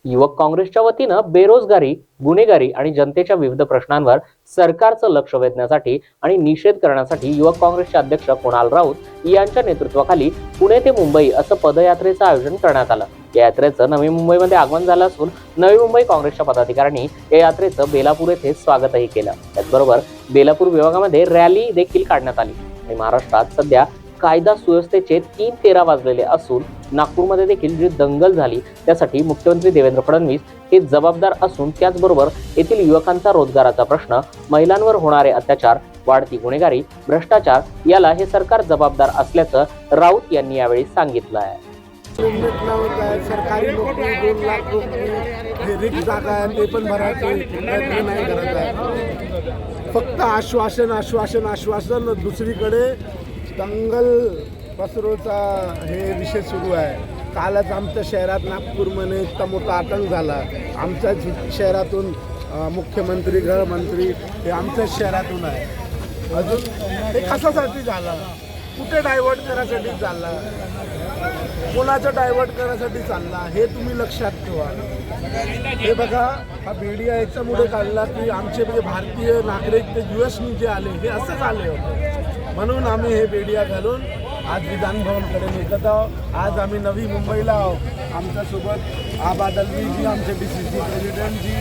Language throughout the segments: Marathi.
युवक काँग्रेसच्या वतीनं बेरोजगारी, गुन्हेगारी आणि जनतेच्या विविध प्रश्नांवर सरकारचं लक्ष वेधण्यासाठी आणि निषेध करण्यासाठी युवक काँग्रेसचे अध्यक्ष कुणाल राऊत यांच्या नेतृत्वाखाली पुणे ते मुंबई असं पदयात्रेचं आयोजन करण्यात आलं। या यात्रेचं नवी मुंबईमध्ये आगमन झालं असून नवी मुंबई काँग्रेसच्या पदाधिकाऱ्यांनी या यात्रेचं बेलापूर येथे स्वागतही केलं। त्याचबरोबर बेलापूर विभागामध्ये रॅली देखील काढण्यात आली आणि महाराष्ट्रात सध्या कायदा सुव्यवस्थेचे 3:13 वाजलेले असून नागपूरमध्ये देखील जी दंगल झाली त्यासाठी मुख्यमंत्री देवेंद्र फडणवीस हे जबाबदार असून त्याचबरोबर येथील युवकांचा रोजगाराचा प्रश्न, महिलांवर होणारे अत्याचार, वाढती गुन्हेगारी, भ्रष्टाचार याला हे सरकार जबाबदार असल्याचं राऊत यांनी यावेळी सांगितलं आहे। सरकारी नोकरी 2 लाख नोकरी रिक्त जागा आहे ते पण भरायचे प्रयत्न नाही करत आहे। फक्त आश्वासन आश्वासन आश्वासन, दुसरीकडे दंगल पसरवचा हे विषय सुरू आहे। कालच आमच्या शहरात नागपूरमध्ये इतका मोठा आतंक झाला। आमच्या शहरातून मुख्यमंत्री, गृहमंत्री हे आमच्याच शहरातून आहे। अजून हे कशासाठी झालं, कुठे डायव्हर्ट करायसाठी चालला, कोणाचं डायव्हर्ट करायसाठी चालला हे तुम्ही लक्षात ठेवा। हे बघा, हा मीडिया याच्यामुळे काढला की आमचे म्हणजे भारतीय नागरिक ते US जे आले हे असंच आले होते, म्हणून आम्ही हे मीडिया घालून आज विधानभवनकडे निघत आहोत। आज आम्ही नवी मुंबईला आहोत। आमच्यासोबत आबाद अलवी जी, आमचे DCC प्रेसिडेंट जी,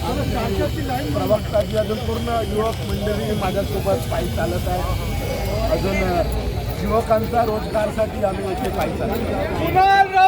आमचे प्रवक्ता जी, अजून पूर्ण युवक मंडळी माझ्यासोबत पायी चालत आहे। अजून युवकांचा रोजगारसाठी आम्ही इथे पायी चालत आहे।